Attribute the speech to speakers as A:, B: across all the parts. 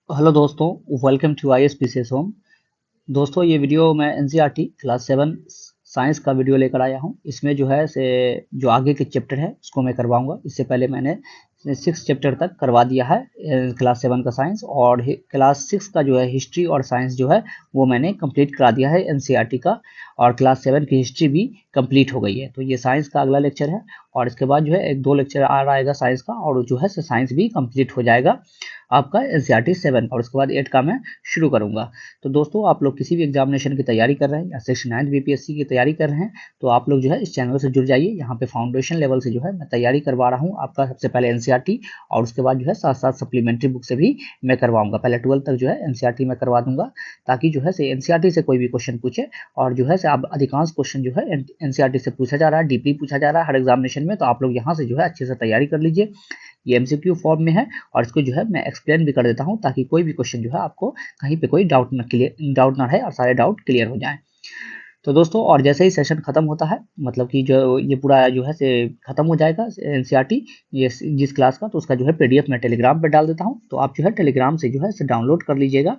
A: Hello दोस्तों, welcome to I S P C S home. दोस्तों, ये वीडियो मैं एनसीईआरटी क्लास 7 साइंस का वीडियो लेकर आया हूँ। इसमें जो है से जो आगे के चैप्टर है उसको मैं करवाऊंगा। इससे पहले मैंने 6 चैप्टर तक करवा दिया है क्लास 7 का साइंस, और क्लास 6 का जो है हिस्ट्री और साइंस जो है वो मैंने कंप्लीट करा दिया है एनसीईआरटी का। और क्लास 7 की हिस्ट्री भी कंप्लीट हो गई है। तो ये साइंस का अगला लेक्चर है, और इसके बाद जो है एक दो लेक्चर आ रहा आएगा साइंस का, और जो है साइंस भी कंप्लीट हो जाएगा आपका एनसीईआरटी 7, और उसके बाद 8 का मैं शुरू करूंगा। तो दोस्तों, आप लोग किसी भी एग्जामिनेशन की तैयारी कर रहे हैं या 69th बीपीएससी की तैयारी कर रहे हैं, तो आप लोग जो है इस चैनल से जुड़ जाइए। यहाँ पे फाउंडेशन लेवल से जो है मैं तैयारी करवा रहा हूँ आपका। सबसे पहले एनसीईआरटी, और उसके बाद जो है साथ साथ सप्लीमेंट्री बुक से भी मैं करवाऊंगा। पहले 12 तक जो है एनसीईआरटी में करवा दूंगा, ताकि जो है एनसीईआरटी से कोई भी क्वेश्चन पूछे, और जो है अब अधिकांश क्वेश्चन जो है एनसीईआरटी से पूछा जा रहा है, डीपली पूछा जा रहा है हर एग्जामिनेशन में। तो आप लोग यहाँ से जो है अच्छे से तैयारी कर लीजिए। ये एमसीक्यू फॉर्म में है, और इसको जो है मैं एक्सप्लेन भी कर देता हूँ, ताकि कोई भी क्वेश्चन जो है आपको कहीं पे कोई डाउट ना रहे, और सारे डाउट क्लियर हो जाएं। तो दोस्तों, और जैसे ही सेशन खत्म होता है, मतलब कि जो ये पूरा जो है से खत्म हो जाएगा एनसीईआरटी ये जिस क्लास का, तो उसका जो है पीडीएफ मैं टेलीग्राम पे डाल देता हूँ। तो आप जो है टेलीग्राम से जो है इसे डाउनलोड कर लीजिएगा।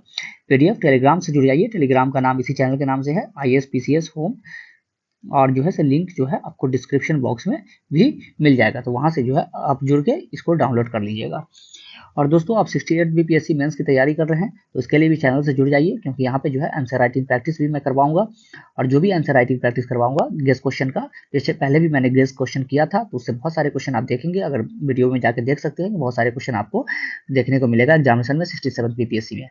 A: पीडीएफ टेलीग्राम से जुड़ जाइए। टेलीग्राम का नाम इसी चैनल के नाम से है, ISPCS होम। और जो है लिंक जो है आपको डिस्क्रिप्शन बॉक्स में भी मिल जाएगा। तो वहां से जो है आप जुड़ के इसको डाउनलोड कर लीजिएगा। और दोस्तों, आप 68 बीपीएससी मेंस की तैयारी कर रहे हैं, तो इसके लिए भी चैनल से जुड़ जाइए, क्योंकि यहाँ पे जो है आंसर राइटिंग प्रैक्टिस भी मैं करवाऊंगा। और जो भी आंसर राइटिंग प्रैक्टिस करवाऊंगा गेस क्वेश्चन का, जैसे पहले भी मैंने गेस क्वेश्चन किया था, तो उससे बहुत सारे क्वेश्चन आप देखेंगे। अगर वीडियो में जाकर देख सकते हैं, बहुत सारे क्वेश्शन आपको देखने को मिलेगा एग्जामिनेशन में 67 बीपीएससी में।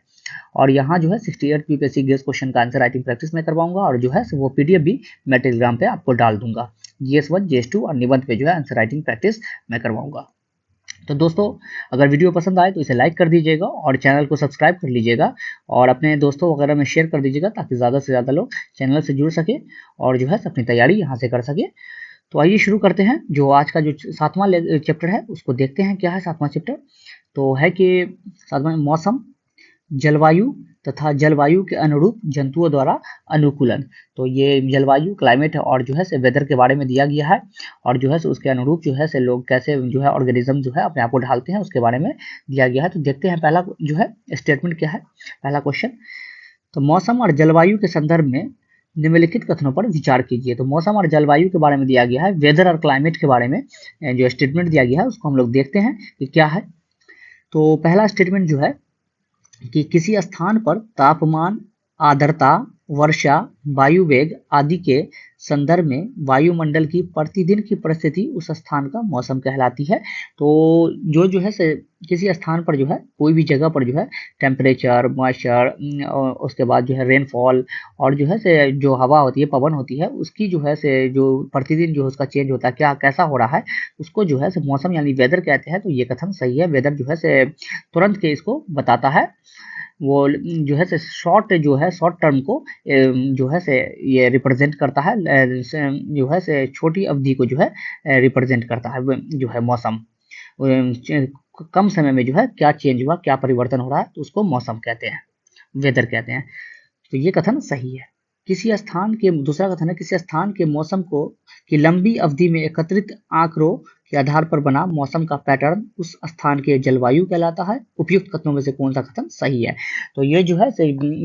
A: और यहाँ जो है 68 बीपीएससी गेस क्वेश्चन का आंसर राइटिंग प्रैक्टिस में करवाऊंगा, और जो है वो पीडीएफ भी मैं टेलीग्राम पे आपको डाल दूंगा। GS1 GS2 और निबंध पे जो है आंसर राइटिंग प्रैक्टिस मैं करवाऊंगा। तो दोस्तों, अगर वीडियो पसंद आए तो इसे लाइक कर दीजिएगा, और चैनल को सब्सक्राइब कर लीजिएगा, और अपने दोस्तों वगैरह में शेयर कर दीजिएगा, ताकि ज़्यादा से ज़्यादा लोग चैनल से जुड़ सके, और जो है अपनी तैयारी यहाँ से कर सके। तो आइए शुरू करते हैं। जो आज का जो 7वां चैप्टर है उसको देखते हैं। क्या है 7वां चैप्टर? तो है कि 7वां मौसम, जलवायु तथा जलवायु के अनुरूप जंतुओं द्वारा अनुकूलन। तो ये जलवायु क्लाइमेट है, और जो है वेदर के बारे में दिया गया है, और जो है उसके अनुरूप जो है लोग कैसे जो है ऑर्गेनिज्म जो है अपने आप को ढालते हैं, उसके बारे में दिया गया है। तो देखते हैं पहला जो है स्टेटमेंट क्या है, पहला क्वेश्चन। तो मौसम और जलवायु के संदर्भ में निम्नलिखित कथनों पर विचार कीजिए। तो मौसम और जलवायु के बारे में दिया गया है, वेदर और क्लाइमेट के बारे में जो स्टेटमेंट दिया गया है उसको हम लोग देखते हैं कि क्या है। तो पहला स्टेटमेंट जो है कि किसी स्थान पर तापमान, आर्द्रता, वर्षा, वायु वेग आदि के संदर्भ में वायुमंडल की प्रतिदिन की परिस्थिति उस स्थान का मौसम कहलाती है। तो जो है किसी स्थान पर जो है कोई भी जगह पर जो है टेम्परेचर, मॉइस्चर, उसके बाद जो है रेनफॉल, और जो है जो हवा होती है, पवन होती है, उसकी जो है जो प्रतिदिन जो उसका चेंज होता है, क्या कैसा हो रहा है, उसको जो है मौसम यानी वेदर कहते हैं। तो ये कथन सही है। वेदर जो है तुरंत के इसको बताता है। वो जो है शॉर्ट टर्म को जो है ये रिप्रेजेंट करता है, जो है छोटी अवधि को जो है रिप्रेजेंट करता है। जो है मौसम कम समय में जो है क्या चेंज हुआ, क्या परिवर्तन हो रहा है, तो उसको मौसम कहते हैं, वेदर कहते हैं। तो ये कथन सही है। दूसरा कथन है, किसी स्थान के मौसम को की लंबी अवधि में एकत्रित आंकड़ों के आधार पर बना मौसम का पैटर्न उस स्थान के जलवायु कहलाता है। उपयुक्त कथनों में से कौन सा कथन सही है? तो ये जो है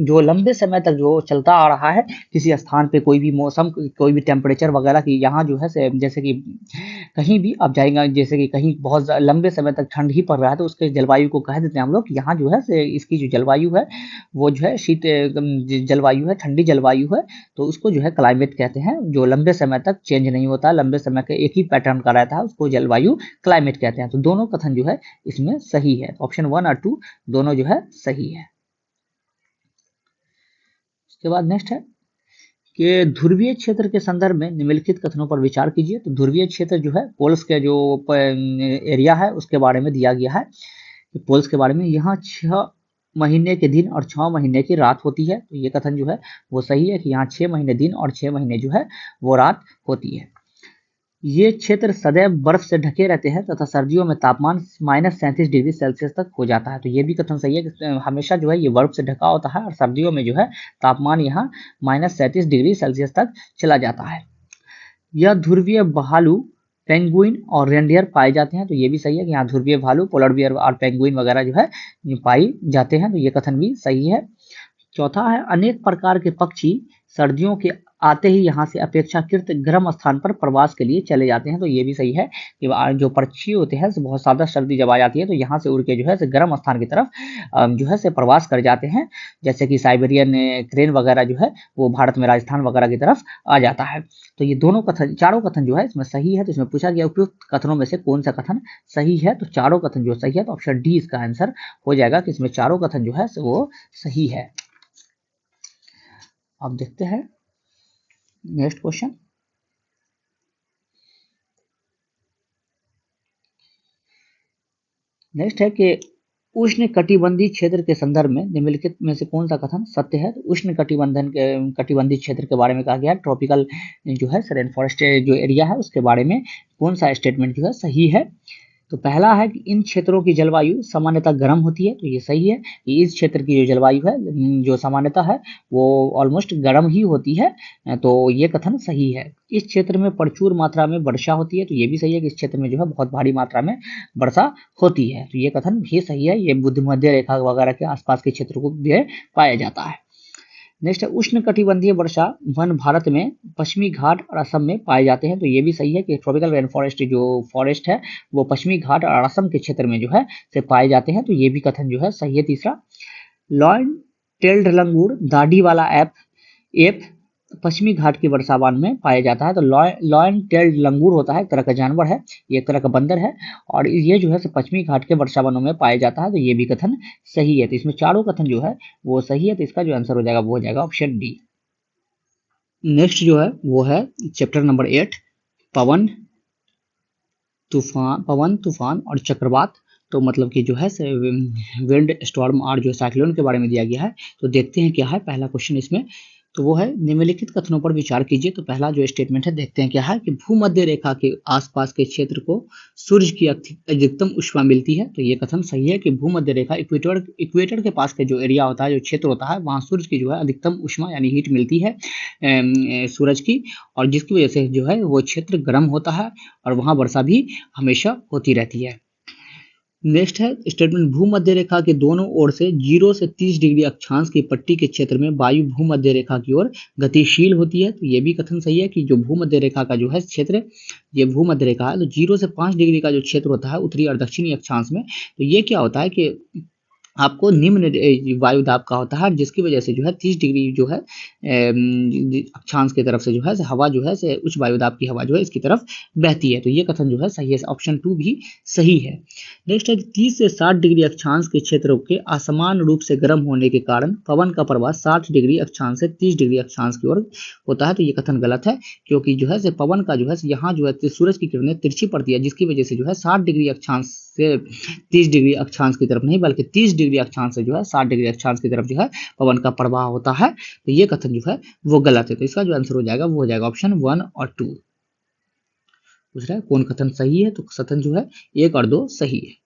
A: जो लंबे समय तक जो चलता आ रहा है, किसी स्थान पे कोई भी मौसम, कोई भी टेम्परेचर वगैरह की, यहाँ जो है जैसे कि कहीं भी आप जाएंगे, जैसे कि कहीं बहुत लंबे समय तक ठंड ही पड़ रहा है, तो उसके जलवायु को कह देते हैं हम लोग। यहाँ जो है इसकी जो जलवायु है वो जो है शीत जलवायु है, ठंडी जलवायु है। तो उसको जो है क्लाइमेट कहते हैं। जो लंबे समय तक चेंज नहीं होता, लंबे समय के एक ही पैटर्न का रहता है, उसको जलवायु क्लाइमेट कहते हैं। तो दोनों कथन जो है इसमें सही है। ऑप्शन 1 और 2 दोनों जो है सही है। उसके बाद नेक्स्ट है कि ध्रुवीय क्षेत्र के संदर्भ में निम्नलिखित कथनों पर विचार कीजिए। तो ध्रुवीय क्षेत्र जो है पोल्स के जो एरिया है उसके बारे में दिया गया है। पोल्स के बारे में, यहाँ 6 महीने के दिन और 6 महीने की रात होती है। तो ये कथन जो है वो सही है कि यहाँ 6 महीने दिन और 6 महीने जो है वो रात होती है। ये क्षेत्र सदैव बर्फ से ढके रहते हैं तथा सर्दियों में तापमान -37 डिग्री सेल्सियस तक हो जाता है। तो ये भी कथन सही है कि हमेशा जो है ये बर्फ से ढका होता है, और सर्दियों में जो है तापमान यहाँ -37 डिग्री सेल्सियस तक चला जाता है। यह ध्रुवीय भालू पेंगुइन और रेनडियर पाए जाते हैं, तो ये भी सही है कि यहाँ ध्रुवीय भालू, पोलर बियर और पेंगुइन वगैरह जो है पाई जाते हैं, तो ये कथन भी सही है। चौथा है अनेक प्रकार के पक्षी सर्दियों के आते ही यहाँ से अपेक्षाकृत गर्म स्थान पर प्रवास के लिए चले जाते हैं, तो ये भी सही है कि जो पक्षी होते हैं बहुत ज़्यादा सर्दी जब आ जाती है तो यहाँ से उड़ के जो है से गर्म स्थान की तरफ जो है से प्रवास कर जाते हैं, जैसे कि साइबेरियन क्रेन वगैरह जो है वो भारत में राजस्थान वगैरह की तरफ आ जाता है। तो ये दोनों कथन, चारों कथन जो है इसमें सही है। तो इसमें पूछा गया उपयुक्त कथनों में से कौन सा कथन सही है, तो चारों कथन जो सही है, तो ऑप्शन डी इसका आंसर हो जाएगा कि इसमें चारों कथन जो है वो सही है। अब देखते हैं नेक्स्ट क्वेश्चन। नेक्स्ट है कि उष्ण कटिबंधीय क्षेत्र के संदर्भ में निम्नलिखित में से कौन सा कथन सत्य है। तो उष्ण कटिबंधीय क्षेत्र के बारे में कहा गया है, ट्रॉपिकल जो है रेन फॉरेस्ट जो एरिया है उसके बारे में कौन सा स्टेटमेंट जो है सही है। तो पहला है कि इन क्षेत्रों की जलवायु सामान्यतः गर्म होती है, तो ये सही है कि इस क्षेत्र की जो जलवायु है जो सामान्यतः है वो ऑलमोस्ट गर्म ही होती है, तो ये कथन सही है। इस क्षेत्र में प्रचुर मात्रा में वर्षा होती है, तो ये भी सही है कि इस क्षेत्र में जो है बहुत भारी मात्रा में वर्षा होती है, तो ये कथन भी सही है। ये मध्य रेखा वगैरह के आसपास के क्षेत्र को भी पाया जाता है। नेक्स्ट है उष्ण कटिबंधीय वर्षा वन भारत में पश्चिमी घाट और असम में पाए जाते हैं, तो ये भी सही है कि ट्रॉपिकल रेन फॉरेस्ट जो फॉरेस्ट है वो पश्चिमी घाट और असम के क्षेत्र में जो है से पाए जाते हैं, तो ये भी कथन जो है सही है। तीसरा, लॉयन टेल्ड लंगूर दाढ़ी वाला एप पश्चिमी घाट की वर्षावन में पाया जाता है, तो लॉयन टेल्ड लंगूर होता है एक तरह का जानवर है, ये एक तरह का बंदर है और ये जो है पश्चिमी घाट के वर्षावनों में पाया जाता है, तो ये भी कथन सही है। तो इसमें चारों कथन जो है वो सही है, तो इसका जो आंसर हो जाएगा वो हो जाएगा ऑप्शन डी। नेक्स्ट जो है वो है चैप्टर नंबर 8 पवन तूफान और चक्रवात, तो मतलब कि जो है विंड स्टॉर्म और जो साइक्लोन के बारे में दिया गया है। तो देखते हैं क्या है पहला क्वेश्चन इसमें, तो वो है निम्नलिखित कथनों पर विचार कीजिए। तो पहला जो स्टेटमेंट है देखते हैं क्या है कि भूमध्य रेखा के आसपास के क्षेत्र को सूर्य की अधिकतम ऊष्मा मिलती है, तो ये कथन सही है कि भूमध्य रेखा इक्वेटर के पास के जो एरिया होता है जो क्षेत्र होता है वहाँ सूर्य की जो है अधिकतम ऊष्मा यानी हीट मिलती है सूरज की, और जिसकी वजह से जो है वो क्षेत्र गर्म होता है और वहाँ वर्षा भी हमेशा होती रहती है। नेक्स्ट है स्टेटमेंट भूमध्य रेखा के दोनों ओर से 0 से 30 डिग्री अक्षांश की पट्टी के क्षेत्र में वायु भूमध्य रेखा की ओर गतिशील होती है, तो ये भी कथन सही है कि जो भूमध्य रेखा का जो है क्षेत्र ये भूमध्य रेखा है, तो 0 से 5 डिग्री का जो क्षेत्र होता है उत्तरी और दक्षिणी अक्षांश में, तो ये क्या होता है कि आपको निम्न वायु दाब का होता है जिसकी वजह से जो है 30 डिग्री जो है अक्षांश की तरफ से जो है हवा जो है से उच्च वायु दाब की हवा जो है इसकी तरफ बहती है, तो ये कथन जो है सही है, ऑप्शन 2 भी सही है। नेक्स्ट है 30 से 60 डिग्री अक्षांश के क्षेत्रों के असमान रूप से गर्म होने के कारण पवन का प्रवाह 60 डिग्री अक्षांश से 30 डिग्री अक्षांश की ओर होता है, तो ये कथन गलत है क्योंकि जो है पवन का जो है यहाँ जो है सूरज की किरणें तिरछी पड़ती है जिसकी वजह से जो है 60 डिग्री अक्षांश से 30 डिग्री अक्षांश की तरफ नहीं बल्कि 30 डिग्री अक्षांश से जो है 60 डिग्री अक्षांश की तरफ जो है पवन का प्रवाह होता है, तो ये कथन जो है वो गलत है। तो इसका जो आंसर हो जाएगा वो हो जाएगा ऑप्शन 1 और 2। पूछ रहा है कौन कथन सही है, तो कथन जो है 1 और 2 सही है।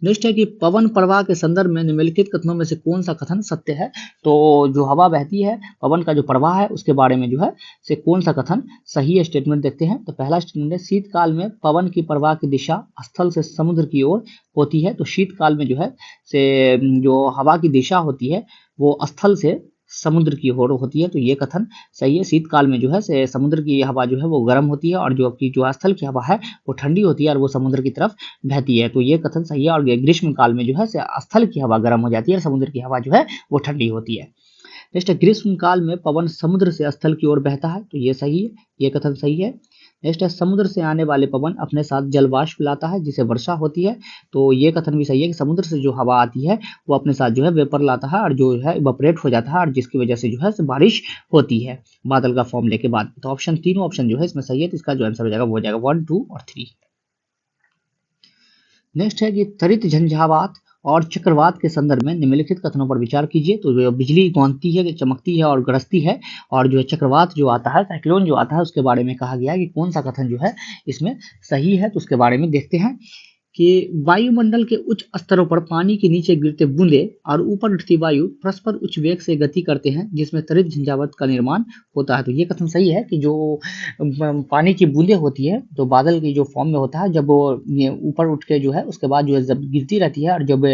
A: नेक्स्ट है कि पवन प्रवाह के संदर्भ में निम्नलिखित कथनों में से कौन सा कथन सत्य है। तो जो हवा बहती है पवन का जो प्रवाह है उसके बारे में जो है से कौन सा कथन सही है स्टेटमेंट देखते हैं। तो पहला स्टेटमेंट है शीतकाल में पवन की प्रवाह की दिशा स्थल से समुद्र की ओर होती है, तो शीतकाल में जो है से जो हवा की दिशा होती है वो स्थल से समुद्र की ओर होती है, तो ये कथन सही है। शीतकाल में जो है से समुद्र की हवा जो है वो गर्म होती है और जो आपकी जो स्थल की हवा है वो ठंडी होती है और वो समुद्र की तरफ बहती है, तो ये कथन सही है। और ग्रीष्म काल में जो है से स्थल की हवा गर्म हो जाती है और समुद्र की हवा जो है वो ठंडी होती है। नेक्स्ट ग्रीष्म काल में पवन समुद्र से स्थल की ओर बहता है, तो ये सही है, ये कथन सही है। नेक्स्ट है समुद्र से आने वाले पवन अपने साथ जलवाष्प लाता है जिसे वर्षा होती है, तो ये कथन भी सही है कि समुद्र से जो हवा आती है वो अपने साथ जो है वेपर लाता है और जो है इवेपोरेट हो जाता है और जिसकी वजह से जो है बारिश होती है बादल का फॉर्म लेके बाद। तो ऑप्शन तीनों ऑप्शन जो है इसमें सही है, तो इसका जो आंसर हो जाएगा वो हो जाएगा 1, 2 और 3। नेक्स्ट है कि त्वरित झंझावात और चक्रवात के संदर्भ में निम्नलिखित कथनों पर विचार कीजिए। तो जो बिजली कौंधती है, चमकती है और गरजती है, और जो है चक्रवात जो आता है, साइक्लोन जो आता है, उसके बारे में कहा गया है कि कौन सा कथन जो है इसमें सही है, तो उसके बारे में देखते हैं। कि वायुमंडल के उच्च स्तरों पर पानी के नीचे गिरते बूंदे और ऊपर उठती वायु परस्पर उच्च वेग से गति करते हैं, जिसमें त्वरित झंझावात का निर्माण होता है। तो ये कथन सही है कि जो पानी की बूंदे होती है तो बादल की जो फॉर्म में होता है, जब वो ये ऊपर उठ के जो है उसके बाद जो है जब गिरती रहती है, और जब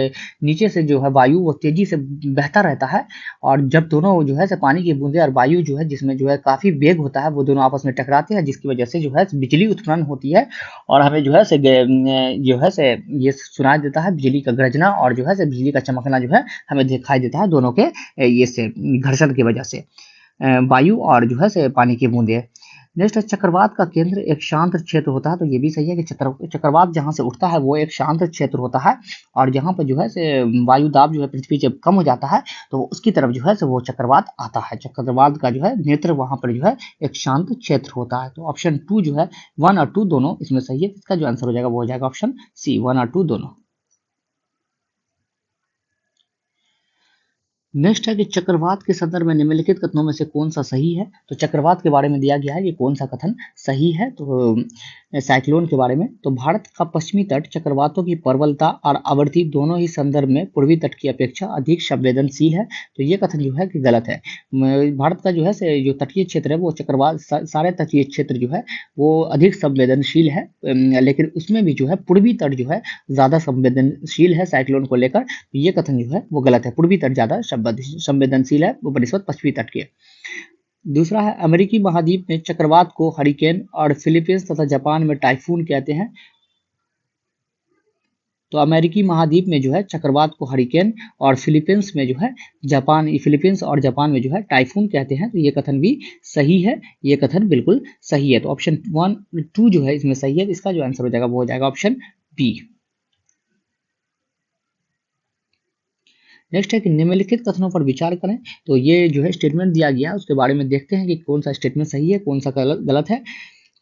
A: नीचे से जो है वायु वो तेजी से बहता रहता है, और जब दोनों जो है से पानी की बूंदे और वायु जो है जिसमें जो है काफी वेग होता है, वो दोनों आपस में टकराते हैं, जिसकी वजह से जो है बिजली उत्पन्न होती है, और हमें जो है से जो है से ये सुनाई देता है बिजली का गरजना, और जो है से बिजली का चमकना जो है हमें दिखाई देता है दोनों के ये से घर्षण की वजह से, वायु और जो है से पानी की बूंदे। नेक्स्ट है चक्रवात का केंद्र एक शांत क्षेत्र होता है। तो ये भी सही है कि चक्रवात जहाँ से उठता है वो एक शांत क्षेत्र होता है, और जहाँ पर जो है से वायु दाब जो है पृथ्वी जब कम हो जाता है तो उसकी तरफ जो है से वो चक्रवात आता है। चक्रवात का जो है नेत्र वहाँ पर जो है एक शांत क्षेत्र होता है। तो ऑप्शन 2 जो है 1 और 2 दोनों इसमें सही है। इसका जो आंसर हो जाएगा वो हो जाएगा ऑप्शन सी, 1 और 2 दोनों। नेक्स्ट है कि चक्रवात के संदर्भ में निम्नलिखित कथनों में से कौन सा सही है। तो चक्रवात के बारे में दिया गया है कि कौन सा कथन सही है। तो साइक्लोन के बारे में, तो भारत का पश्चिमी तट चक्रवातों की प्रबलता और आवृत्ति दोनों ही संदर्भ में पूर्वी तट की अपेक्षा अधिक संवेदनशील है। तो ये कथन जो है कि गलत है। भारत का जो है से जो तटीय क्षेत्र है वो चक्रवात सारे तटीय क्षेत्र जो है वो अधिक संवेदनशील है, लेकिन उसमें भी जो है पूर्वी तट जो है ज्यादा संवेदनशील है साइक्लोन को लेकर। ये कथन जो है वो गलत है। पूर्वी तट ज्यादा संवेदनशील है वो बनिस्बत पश्चिमी तट के। दूसरा है अमेरिकी महाद्वीप में चक्रवात को हरिकेन और फिलीपींस तथा जापान में टाइफून कहते हैं। तो अमेरिकी महाद्वीप में जो है चक्रवात को हरिकेन और फिलीपींस में जो है फिलीपींस और जापान में जो है टाइफून कहते हैं। तो ये कथन भी सही है, ये कथन बिल्कुल सही है। तो ऑप्शन 1 2 जो है इसमें सही है। इसका जो आंसर हो जाएगा वो हो जाएगा ऑप्शन बी। नेक्स्ट है कि निम्नलिखित कथनों पर विचार करें। तो ये जो है स्टेटमेंट दिया गया है उसके बारे में देखते हैं कि कौन सा स्टेटमेंट सही है कौन सा गलत है।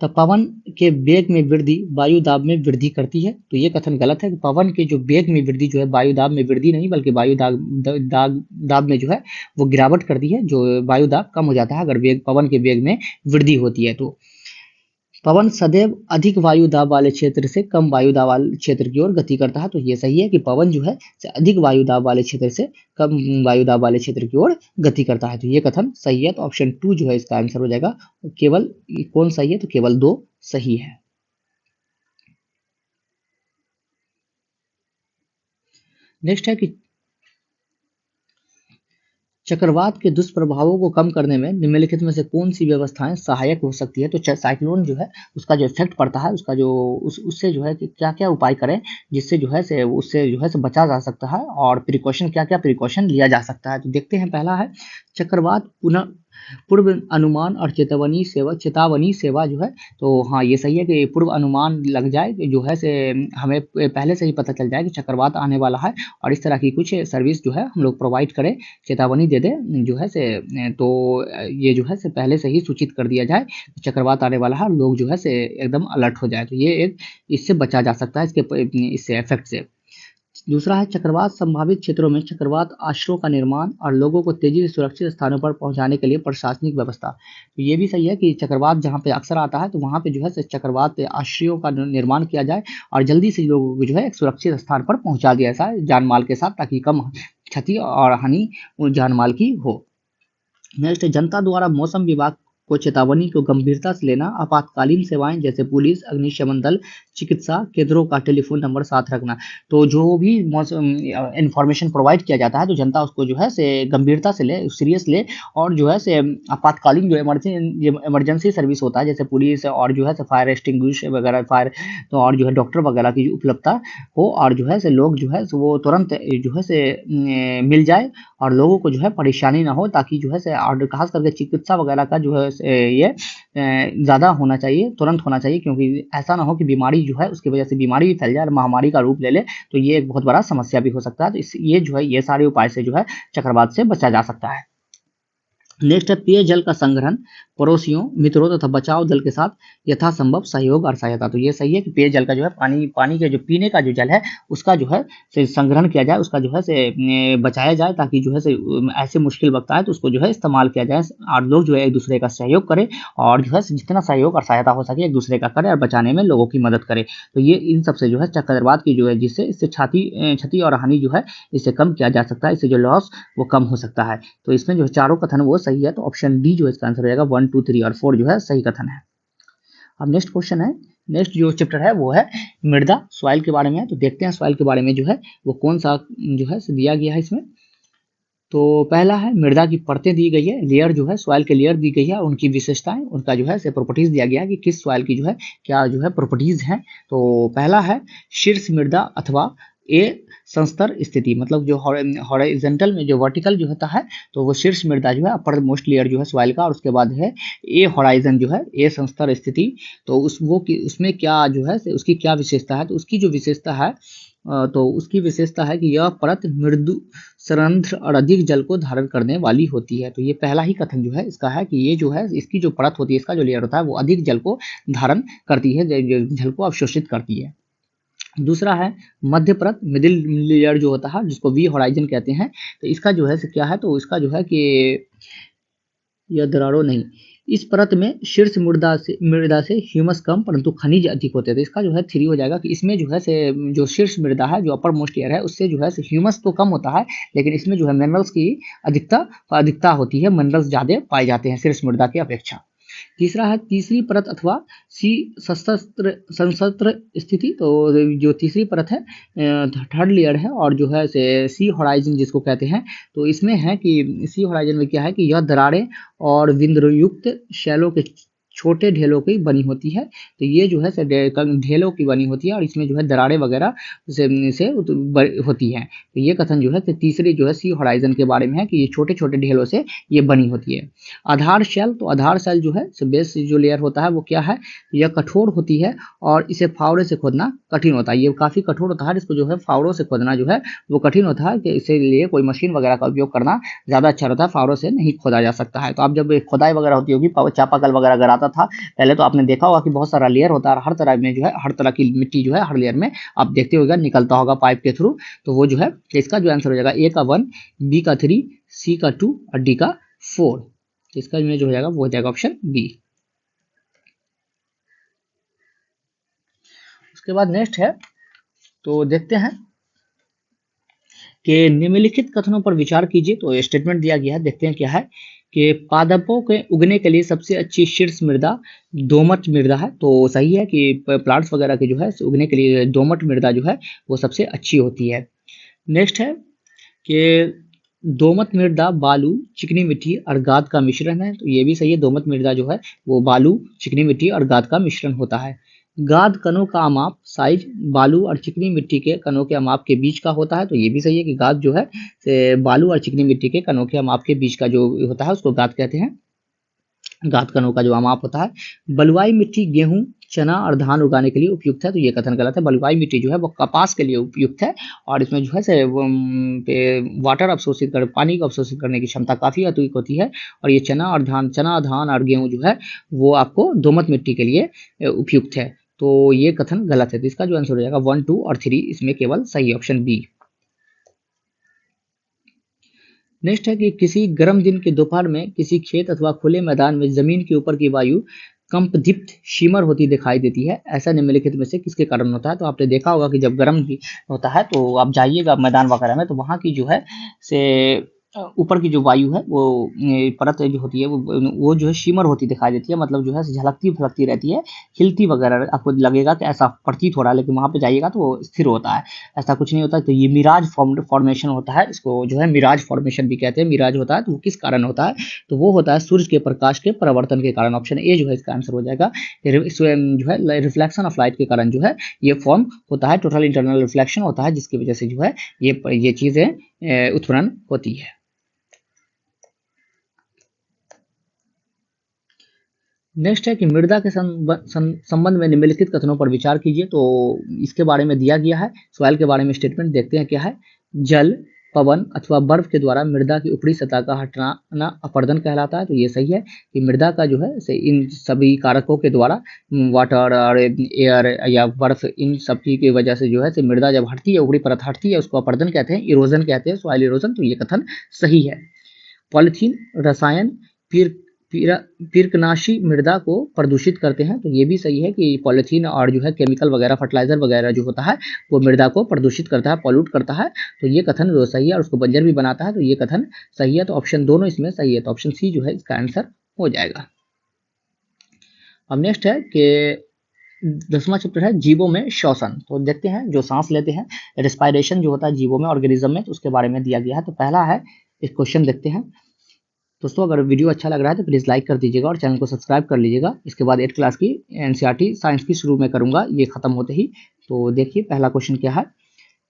A: तो पवन के वेग में वृद्धि वायु दाब में वृद्धि करती है। तो ये कथन गलत है कि पवन के जो वेग में वृद्धि जो है वायु दाब में वृद्धि नहीं बल्कि वायु दाब में जो है वो गिरावट करती है। जो वायु दाब कम हो जाता है अगर पवन के वेग में वृद्धि होती है। तो पवन सदैव अधिक वायु दाब वाले क्षेत्र से कम वायु दाब वाले क्षेत्र की ओर गति करता है। तो ये सही है कि पवन जो है अधिक वायु दाब वाले क्षेत्र से कम वायु दाब वाले क्षेत्र की ओर गति करता है। तो ये कथन सही है। तो ऑप्शन 2 जो है इसका आंसर हो जाएगा। केवल कौन सही है? तो केवल 2 सही है। नेक्स्ट है कि चक्रवात के दुष्प्रभावों को कम करने में निम्नलिखित में से कौन सी व्यवस्थाएं सहायक हो सकती है। तो साइक्लोन जो है उसका जो इफेक्ट पड़ता है उसका जो उससे जो है कि क्या क्या उपाय करें जिससे जो है से उससे जो है से बचा जा सकता है, और प्रिकॉशन क्या क्या प्रिकॉशन लिया जा सकता है। तो देखते हैं। पहला है चक्रवात पुनः पूर्व अनुमान और चेतावनी सेवा जो है। तो हाँ ये सही है कि पूर्व अनुमान लग जाए जो है से हमें पहले से ही पता चल जाए कि चक्रवात आने वाला है, और इस तरह की कुछ सर्विस जो है हम लोग प्रोवाइड करें, चेतावनी दे दे जो है से। तो ये जो है से पहले से ही सूचित कर दिया जाए चक्रवात आने वाला है, लोग जो है से एकदम अलर्ट हो जाए। तो ये एक इससे बचा जा सकता है इससे इफेक्ट से। दूसरा है चक्रवात संभावित क्षेत्रों में चक्रवात आश्रयों का निर्माण और लोगों को तेजी से सुरक्षित स्थानों पर पहुंचाने के लिए प्रशासनिक व्यवस्था। तो ये भी सही है कि चक्रवात जहां पे अक्सर आता है तो वहां पे जो है चक्रवात आश्रयों का निर्माण किया जाए और जल्दी से लोगों को जो है एक सुरक्षित स्थान पर पहुंचा दिया जाए जान माल के साथ, ताकि कम क्षति और हानि जान माल की हो। नेक्स्ट, जनता द्वारा मौसम विभाग को चेतावनी को गंभीरता से लेना, आपातकालीन सेवाएं जैसे पुलिस, अग्निशमन दल, चिकित्सा केंद्रों का टेलीफोन नंबर साथ रखना। तो जो भी इंफॉर्मेशन प्रोवाइड किया जाता है तो जनता उसको जो है से गंभीरता से ले, सीरियस ले, और जो है से आपातकालीन जो इमरजेंसी सर्विस होता है जैसे पुलिस और जो है से फायर एक्सटिंग्विश वगैरह फायर, तो और जो है डॉक्टर वगैरह की उपलब्धता हो, और जो है से लोग जो है वो तुरंत जो है से मिल जाए और लोगों को जो है परेशानी ना हो, ताकि जो है से और खास करके चिकित्सा वगैरह का जो है ये ज़्यादा होना चाहिए, तुरंत होना चाहिए, क्योंकि ऐसा ना हो कि बीमारी जो है उसकी वजह से बीमारी भी फैल जाए और महामारी का रूप ले ले, तो ये एक बहुत बड़ा समस्या भी हो सकता है। तो ये जो है ये सारे उपाय से जो है चक्रवात से बचा जा सकता है। नेक्स्ट है पेयजल का संग्रहण पड़ोसियों, मित्रों तथा बचाव दल के साथ यथासंभव सहयोग और सहायता। तो ये सही है कि पेयजल का जो है पानी के जो पीने का जो जल है उसका जो है से संग्रहण किया जाए, उसका जो है से बचाया जाए, ताकि जो है से ऐसे मुश्किल वक्त आए तो उसको जो है इस्तेमाल किया जाए और लोग जो है एक दूसरे का सहयोग करें और जो है जितना सहयोग और सहायता हो सके एक दूसरे का करें और बचाने में लोगों की मदद करे। तो ये इन सबसे जो है चक्रवात की जो है जिससे इससे क्षति और हानि जो है इससे कम किया जा सकता है, इससे जो लॉस वो कम हो सकता है। तो इसमें जो चारों कथन वो सही है, तो ऑप्शन डी जो इसका आंसर हो जाएगा 1, 2, 3 और 4 जो है सही कथन है। अब नेक्स्ट क्वेश्चन है, नेक्स्ट जो चैप्टर है वो है मृदा सॉइल के बारे में है। तो देखते हैं सॉइल के बारे में जो है वो कौन सा जो है दिया गया है इसमें। तो पहला है मृदा की परतें दी गई है, लेयर जो है सॉइल के लेयर दी गई है, उनकी विशेषताएं, उनका जो है से प्रॉपर्टीज दिया गया है कि किस सॉइल की जो है क्या जो है प्रॉपर्टीज हैं। तो पहला है शीर्ष मृदा अथवा ए संस्तर स्थिति, मतलब जो हॉरिजॉन्टल में जो वर्टिकल जो होता है तो वो शीर्ष मृदा जो है अपर मोस्ट लेयर जो है सॉइल का, और उसके बाद है ए हॉराइजन जो है ए संस्तर स्थिति। तो उसमें क्या जो है उसकी क्या विशेषता है, तो उसकी जो विशेषता है तो उसकी विशेषता है कि यह परत मृदु सरंध्र और अधिक जल को धारण करने वाली होती है। तो ये पहला ही कथन जो है इसका है कि ये जो है इसकी जो परत होती है, इसका जो लेयर होता है वो अधिक जल को धारण करती है, जल को अवशोषित करती है। दूसरा है मध्य परत मिडिल लेयर जो होता है जिसको वी होराइजन कहते हैं। तो इसका जो है क्या है, तो इसका जो है कि यह दरारों नहीं, इस परत में शीर्ष मृदा से ह्यूमस कम परंतु खनिज अधिक होते हैं। तो इसका जो है 3 हो जाएगा कि इसमें जो है से जो शीर्ष मृदा है जो अपर मोस्ट लेयर है उससे जो है से ह्यूमस तो कम होता है, लेकिन इसमें जो है मिनरल्स की अधिकता होती है, मिनरल्स ज़्यादा पाए जाते हैं शीर्ष मृदा की अपेक्षा। तीसरा है तीसरी परत अथवा सी संसत्र स्थिति। तो जो तीसरी परत है थर्ड लेयर है और जो है से सी होराइजन जिसको कहते हैं। तो इसमें है कि सी होराइजन में क्या है कि यह दरारें और विंध्युक्त शैलों के छोटे ढेलों की बनी होती है। तो ये जो है ढेलों की बनी होती है और इसमें जो है दरारें वगैरह से होती हैं। तो ये कथन जो है तीसरी जो है सी होराइजन के बारे में है कि ये छोटे छोटे ढेलों से ये बनी होती है। आधार शेल, तो आधार शेल जो है बेस जो लेयर होता है वो क्या है, यह कठोर होती है और इसे फावड़े से खोदना कठिन होता है। ये काफ़ी कठोर होता है, इसको जो है फावड़ों से खोदना जो है वो कठिन होता है, कि इसे लिए कोई मशीन वगैरह का उपयोग करना ज़्यादा अच्छा रहता है, फावड़ों से नहीं खोदा जा सकता है। तो आप जब खुदाई वगैरह होती होगी, चापाकल वगैरह अगर आता था पहले, तो आपने देखा होगा कि बहुत सारा लेयर होता है, हर तरह में जो है हर तरह की मिट्टी जो है हर लेयर में आप देखते होगा निकलता होगा पाइप के थ्रू। तो वो जो है इसका जो आंसर हो जाएगा ए का 1, बी का 3, सी का 2 और डी का 4। इसका जो हो जाएगा वो हो जाएगा ऑप्शन बी। उसके बाद नेक्स्ट है, तो देखते हैं कि निम्नलिखित कथनों पर विचार कीजिए। तो स्टेटमेंट दिया गया है, देखते हैं क्या है कि पादपों के उगने के लिए सबसे अच्छी शीर्ष मृदा दोमट मृदा है। तो सही है कि प्लांट्स वगैरह के जो है उगने के लिए दोमट मृदा जो है वो सबसे अच्छी होती है। नेक्स्ट है कि दोमट मृदा बालू, चिकनी मिट्टी और गाद का मिश्रण है। तो ये भी सही है, दोमट मृदा जो है वो बालू, चिकनी मिट्टी और गाद का मिश्रण होता है। गाद कणों का अमाप साइज बालू और चिकनी मिट्टी के कणों के अमाप के बीच का होता है। तो ये भी सही है कि गाद जो है से बालू और चिकनी मिट्टी के कणों के अमाप के बीच का जो होता है उसको गाद कहते हैं, गाद कणों का जो अमाप होता है। बलुआई मिट्टी गेहूं, चना और धान उगाने के लिए उपयुक्त है। तो ये कथन गलत है, बलुआई मिट्टी जो है वो कपास के लिए उपयुक्त है और इसमें जो है से वाटर अवशोषित कर पानी को अवशोषित करने की क्षमता काफ़ी अधिक होती है। और ये चना, धान और गेहूं जो है वो आपको दोमट मिट्टी के लिए उपयुक्त है। तो ये कथन गलत है। तो इसका जो आंसर हो जाएगा 1, 2 और 3 इसमें केवल सही ऑप्शन बी। नेक्स्ट है कि किसी गर्म दिन के दोपहर में किसी खेत अथवा खुले मैदान में जमीन के ऊपर की वायु कंपदीप्त शिमर होती दिखाई देती है, ऐसा निम्नलिखित में से किसके कारण होता है। तो आपने देखा होगा कि जब गर्म होता है तो आप जाइएगा मैदान वगैरह में, तो वहाँ की जो है से ऊपर की जो वायु है वो परत जो होती है वो जो है शिमर होती दिखाई देती है, मतलब जो है झलकती फलकती रहती है, खिलती वगैरह आपको लगेगा कि ऐसा प्रतीत हो रहा है, लेकिन वहाँ पे जाइएगा तो वो स्थिर होता है, ऐसा कुछ नहीं होता। तो ये मिराज फॉर्मेशन होता है, इसको जो है मिराज फॉर्मेशन भी कहते हैं। मिराज होता है तो वो किस कारण होता है, तो वो होता है सूर्य के प्रकाश के परिवर्तन के कारण। ऑप्शन ए जो है इसका आंसर हो जाएगा। जो है रिफ्लेक्शन ऑफ लाइट के कारण जो है ये फॉर्म होता है, टोटल इंटरनल रिफ्लेक्शन होता है, जिसकी वजह से जो है ये चीज़ें उत्पन्न होती है। नेक्स्ट है कि मृदा के संबंध में निम्नलिखित कथनों पर विचार कीजिए। तो इसके बारे में दिया गया है, सॉइल के बारे में स्टेटमेंट देखते हैं क्या है। जल, पवन अथवा बर्फ के द्वारा मृदा की ऊपरी सतह का हटाना अपरदन कहलाता है। तो ये सही है कि मृदा का जो है से इन सभी कारकों के द्वारा, वाटर और एयर या बर्फ, इन सब की वजह से जो है से मृदा जब हटती है, ऊपरी परत हटती है, उसको अपरदन कहते हैं, इरोजन कहते हैं, सॉइल इरोजन। तो ये कथन सही है। पॉलीथीन रसायन पीरकनाशी मृदा को प्रदूषित करते हैं। तो ये भी सही है कि पॉलीथीन और जो है केमिकल वगैरह, फर्टिलाइजर वगैरह जो होता है वो मृदा को प्रदूषित करता है, पॉल्यूट करता है। तो ये कथन जो सही है, और उसको बंजर भी बनाता है। तो ये कथन सही है। तो ऑप्शन दोनों इसमें सही है। तो ऑप्शन सी जो है इसका आंसर हो जाएगा। अब नेक्स्ट है कि 10वां चैप्टर है जीवों में श्वसन। तो देखते हैं जो सांस लेते हैं, रेस्पायरेशन जो होता है जीवों में, ऑर्गेनिज्म में, तो उसके बारे में दिया गया है। तो पहला है, इस क्वेश्चन देखते हैं। दोस्तों अगर वीडियो अच्छा लग रहा है तो प्लीज़ लाइक कर दीजिएगा और चैनल को सब्सक्राइब कर लीजिएगा। इसके बाद 8 क्लास की एनसीईआरटी साइंस की शुरू में करूंगा, ये खत्म होते ही। तो देखिए पहला क्वेश्चन क्या है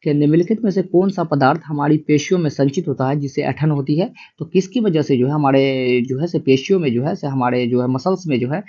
A: कि निम्नलिखित में से कौन सा पदार्थ हमारी पेशियों में संचित होता है जिससे ऐंठन होती है। तो किसकी वजह से जो है हमारे जो है से पेशियों में जो है से हमारे जो है मसल्स में जो है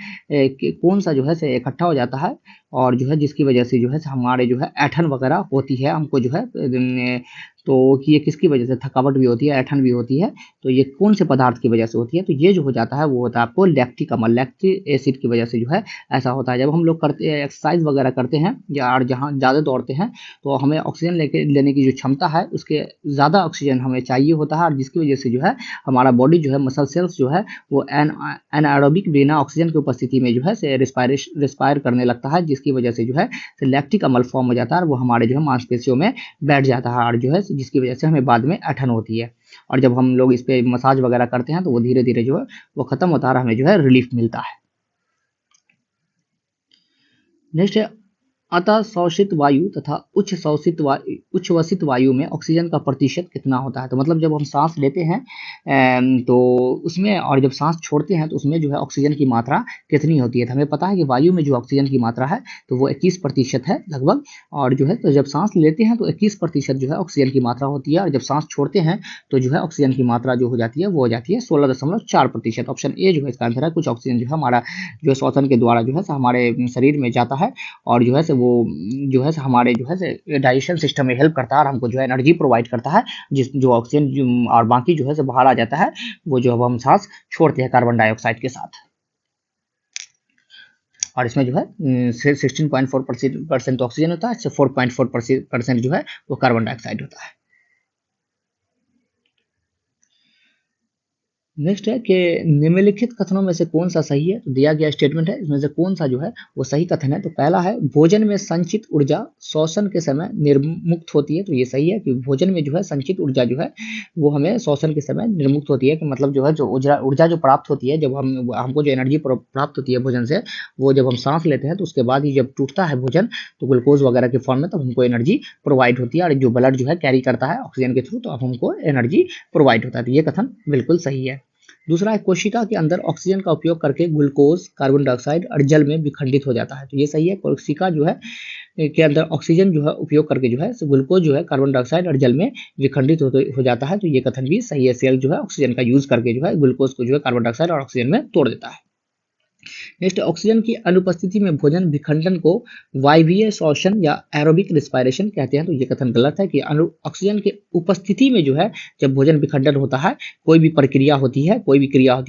A: कौन सा जो है से इकट्ठा हो जाता है, और जो है जिसकी वजह से जो है हमारे जो है ऐंठन वगैरह होती है, हमको जो है तो कि ये किसकी वजह से थकावट भी होती है, ऐंठन भी होती है। तो ये कौन से पदार्थ की वजह से होती है। तो ये जो हो जाता है वो होता है आपको लैक्टिक अम्ल, लैक्टिक एसिड की वजह से जो है ऐसा होता है। जब हम लोग करते हैं एक्सरसाइज वगैरह करते हैं या जहाँ ज़्यादा दौड़ते हैं, तो हमें ऑक्सीजन लेने की जो क्षमता है उसके ज़्यादा ऑक्सीजन हमें चाहिए होता है, और जिसकी वजह से जो है हमारा बॉडी जो है मसल सेल्स जो है वो एनाएरोबिक बिना ऑक्सीजन की उपस्थिति में जो है से रिस्पायर करने लगता है, जिसकी वजह से जो है लैक्टिक अम्ल फॉर्म हो जाता है और वो हमारे जो है मांसपेशियों में बैठ जाता है, और जो है जिसकी वजह से हमें बाद में ऐंठन होती है। और जब हम लोग इस पे मसाज वगैरह करते हैं तो वो धीरे धीरे जो है वो खत्म होता है और हमें जो है रिलीफ मिलता है। नेक्स्ट है अतःश्वसित वायु तथा उच्छ्वसित वायु में ऑक्सीजन का प्रतिशत कितना होता है। तो मतलब जब हम सांस लेते हैं तो उसमें, और जब सांस छोड़ते हैं तो उसमें जो है ऑक्सीजन की मात्रा कितनी होती है। तो हमें पता है कि वायु में जो ऑक्सीजन की मात्रा है तो वो 21% है लगभग, और जो है तो जब सांस लेते हैं तो 21% जो है ऑक्सीजन की मात्रा होती है, और जब सांस छोड़ते हैं तो जो है ऑक्सीजन की मात्रा जो हो जाती है वो हो जाती है 16.4%। ऑप्शन ए जो है इसका आंसर है। कुछ ऑक्सीजन जो है हमारा जो श्वसन के द्वारा जो है हमारे शरीर में जाता है, और जो है वो जो है हमारे जो है डाइजेशन सिस्टम में हेल्प करता है और हमको जो है एनर्जी प्रोवाइड करता है, जो ऑक्सीजन और बाकी जो है बाहर आ जाता है वो जो हम सांस छोड़ते हैं कार्बन डाइऑक्साइड के साथ। और इसमें जो है 16.4% ऑक्सीजन होता है, 4.4% जो है वो कार्बन डाइऑक्साइड होता है। नेक्स्ट है कि निम्नलिखित कथनों में से कौन सा सही है। तो दिया गया स्टेटमेंट है, इसमें से कौन सा जो है वो सही कथन है। तो पहला है भोजन में संचित ऊर्जा श्वसन के समय निर्मुक्त होती है। तो ये सही है कि भोजन में जो है संचित ऊर्जा जो है वो हमें श्वसन के समय निर्मुक्त होती है, कि मतलब जो है जो ऊर्जा जो प्राप्त होती है, जब हमको जो एनर्जी प्राप्त होती है भोजन से, वो जब हम सांस लेते हैं तो उसके बाद ही जब टूटता है भोजन तो ग्लूकोज वगैरह के फॉर्म में, तब हमको एनर्जी प्रोवाइड होती है, और जो ब्लड जो है कैरी करता है ऑक्सीजन के थ्रू, तो अब हमको एनर्जी प्रोवाइड होता है। तो ये कथन बिल्कुल सही है। दूसरा है कोशिका के अंदर ऑक्सीजन का उपयोग करके ग्लूकोज, कार्बन डाइऑक्साइड और जल में विखंडित हो जाता है। तो ये सही है। कोशिका जो है के अंदर ऑक्सीजन जो है उपयोग करके जो है ग्लूकोज जो है कार्बन डाइऑक्साइड और जल में विखंडित हो जाता है। तो ये कथन भी सही है। सेल जो है ऑक्सीजन का यूज करके जो है ग्लूकोज को जो है कार्बन डाइऑक्साइड और ऑक्सीजन में तोड़ देता है। नेक्स्ट, ऑक्सीजन की अनुपस्थिति में भोजन विखंडन को वायवीय श्वसन या एरोबिक रिस्पायरेशन कहते हैं। तो ये कथन गलत है कि ऑक्सीजन के उपस्थिति में जो है जब भोजन विखंडन होता है, कोई भी क्रिया होती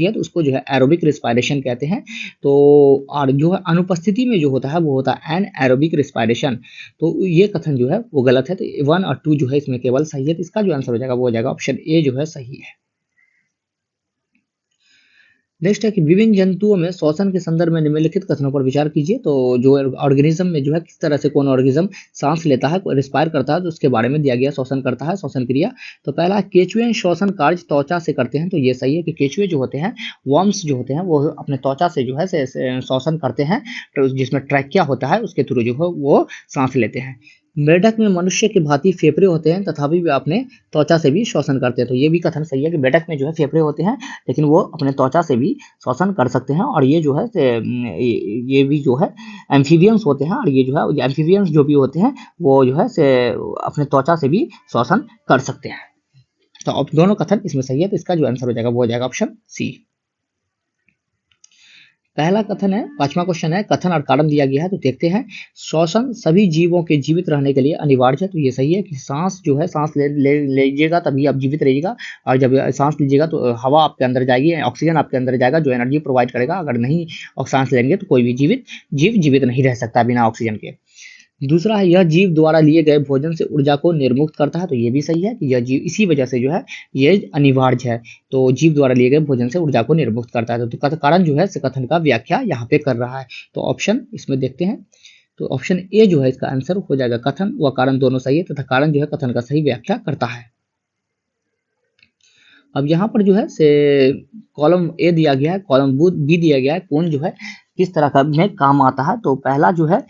A: है तो उसको जो है एरोबिक रिस्पायरेशन कहते हैं। तो और जो है अनुपस्थिति में जो होता है वो होता है एन एरोबिक रिस्पायरेशन। तो ये कथन जो है वो गलत है। तो 1 और 2 जो है इसमें केवल सही है। तो इसका जो आंसर हो जाएगा वो हो जाएगा ऑप्शन ए जो है सही है। नेक्स्ट है कि विभिन्न जंतुओं में श्वसन के संदर्भ में निम्नलिखित कथनों पर विचार कीजिए। तो जो ऑर्गेनिज्म में जो है किस तरह से कौन ऑर्गेनिज्म सांस लेता है, रिस्पायर करता है, तो उसके बारे में दिया गया, श्वसन करता है, श्वसन क्रिया। तो पहला, केचुए श्वसन कार्य त्वचा से करते हैं। तो ये सही है कि केचुए जो होते हैं, वर्म्स जो होते हैं, वो अपने त्वचा से जो है श्वसन करते हैं, तो जिसमें ट्रैकिया होता है उसके थ्रू जो है वो सांस लेते हैं। मेढक में मनुष्य के भांति फेफड़े होते हैं तथापि वे अपने त्वचा से भी श्वसन करते हैं। तो ये भी कथन सही है कि मेढक में जो है फेफड़े होते हैं लेकिन वो अपने त्वचा से भी श्वसन कर सकते हैं, और ये जो है ये भी जो है एम्फीबियंस होते हैं, और ये जो है एम्फीबियंस जो भी होते हैं वो जो है अपने त्वचा से भी श्वसन कर सकते हैं। तो अब दोनों कथन इसमें सही है। तो इसका जो आंसर हो जाएगा वो हो जाएगा ऑप्शन सी। पहला कथन है, 5वां क्वेश्चन है, कथन और कारण दिया गया है। तो देखते हैं, श्वसन सभी जीवों के जीवित रहने के लिए अनिवार्य है। तो ये सही है कि सांस जो है, सांस लीजिएगा तभी आप जीवित रहिएगा, और जब सांस लीजिएगा तो हवा आपके अंदर जाएगी, ऑक्सीजन आपके अंदर जाएगा जो एनर्जी प्रोवाइड करेगा। अगर नहीं सांस लेंगे तो कोई भी जीव जीवित नहीं रह सकता बिना ऑक्सीजन के। दूसरा है, यह जीव द्वारा लिए गए भोजन से ऊर्जा को निर्मुक्त करता है। तो ये भी सही है कि यह जीव इसी वजह से जो है ये अनिवार्य है। तो जीव द्वारा लिए गए भोजन से ऊर्जा को निर्मुक्त करता है। तो कारण जो है कथन का व्याख्या यहाँ पे कर रहा है। तो ऑप्शन इसमें देखते हैं, तो ऑप्शन ए जो है इसका आंसर हो जाएगा। कथन व कारण दोनों सही है तथा कारण जो है कथन का सही व्याख्या करता है। अब यहाँ पर जो है से कॉलम ए दिया गया है, कॉलम बी दिया गया है, कौन जो है किस तरह का में काम आता है। तो पहला जो है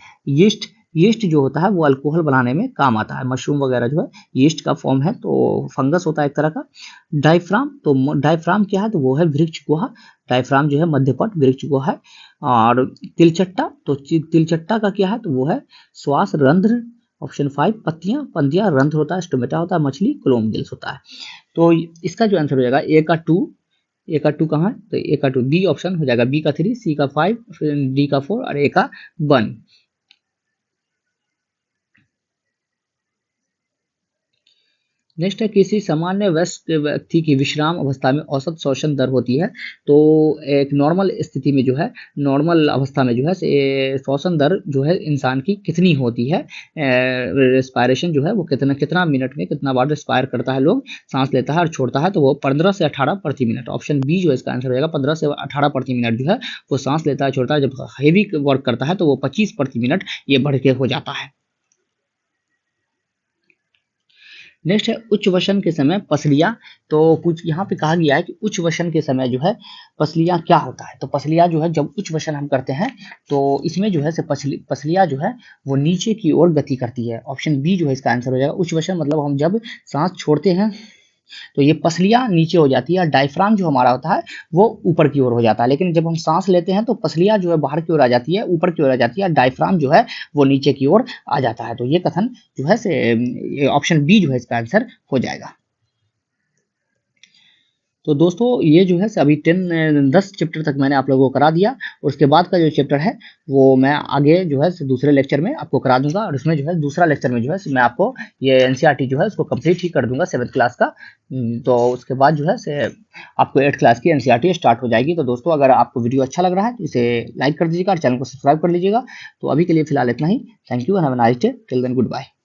A: यीस्ट जो होता है वो अल्कोहल बनाने में काम आता है। मशरूम वगैरह जो है यीस्ट का फॉर्म है, तो फंगस होता है एक तरह का। डायफ्राम, तो डायफ्राम क्या है, तो वो है वृक्ष गुहा। डायफ्राम जो है मध्यपट वृक्ष गुहा है। और तिलचट्टा, तो तिलचट्टा का क्या है, तो वो है श्वास रंध्र। ऑप्शन 5 पंदियां रंध्र होता है, स्टोमेटा होता है, मछली क्लोम गिल्स होता है। तो इसका जो आंसर हो जाएगा ए का 2 कहाँ है, तो ए का 2 बी ऑप्शन हो जाएगा, बी का 3, सी का 5, डी का 4 और ए का 1। नेक्स्ट है, किसी सामान्य वयस्क व्यक्ति की विश्राम अवस्था में औसत श्वसन दर होती है। तो एक नॉर्मल स्थिति में जो है, नॉर्मल अवस्था में जो है श्वसन दर जो है इंसान की कितनी होती है, रेस्पायरेशन जो है वो कितना मिनट में कितना बार रेस्पायर करता है, लोग सांस लेता है और छोड़ता है, तो वो 15 से 18 प्रति मिनट। ऑप्शन बी जो है इसका आंसर हो जाएगा, 15 से 18 प्रति मिनट जो है वो सांस लेता है छोड़ता है। जब हेवी वर्क करता है तो वो 25 प्रति मिनट ये बढ़ के हो जाता है। नेक्स्ट है, उच्च वसन के समय पसलियाँ। तो कुछ यहाँ पे कहा गया है कि उच्च वसन के समय जो है पसलियाँ क्या होता है। तो पसलियाँ जो है जब उच्च वसन हम करते हैं तो इसमें जो है पसलियाँ जो है वो नीचे की ओर गति करती है। ऑप्शन बी जो है इसका आंसर हो जाएगा। उच्च वसन मतलब हम जब सांस छोड़ते हैं तो ये पसलियाँ नीचे हो जाती है, और डायफ्राम जो हमारा होता है वो ऊपर की ओर हो जाता है। लेकिन जब हम सांस लेते हैं तो पसलियाँ जो है बाहर की ओर आ जाती है, ऊपर की ओर आ जाती है, डायफ्राम जो है वो नीचे की ओर आ जाता है। तो ये कथन जो है से ऑप्शन बी जो है इसका आंसर हो जाएगा। तो दोस्तों ये जो है अभी 10 चैप्टर तक मैंने आप लोगों को करा दिया, और उसके बाद का जो चैप्टर है वो मैं आगे जो है दूसरे लेक्चर में आपको करा दूंगा। और उसमें जो है दूसरा लेक्चर में जो है मैं आपको ये एनसीईआरटी जो है उसको कंप्लीट ही कर दूंगा 7th क्लास का। तो उसके बाद जो है से आपको 8th क्लास की एनसीईआरटी स्टार्ट हो जाएगी। तो दोस्तों अगर आपको वीडियो अच्छा लग रहा है तो इसे लाइक कर दीजिएगा और चैनल को सब्सक्राइब कर लीजिएगा। तो अभी के लिए फिलहाल इतना ही। Thank you, have a nice day, till then good bye.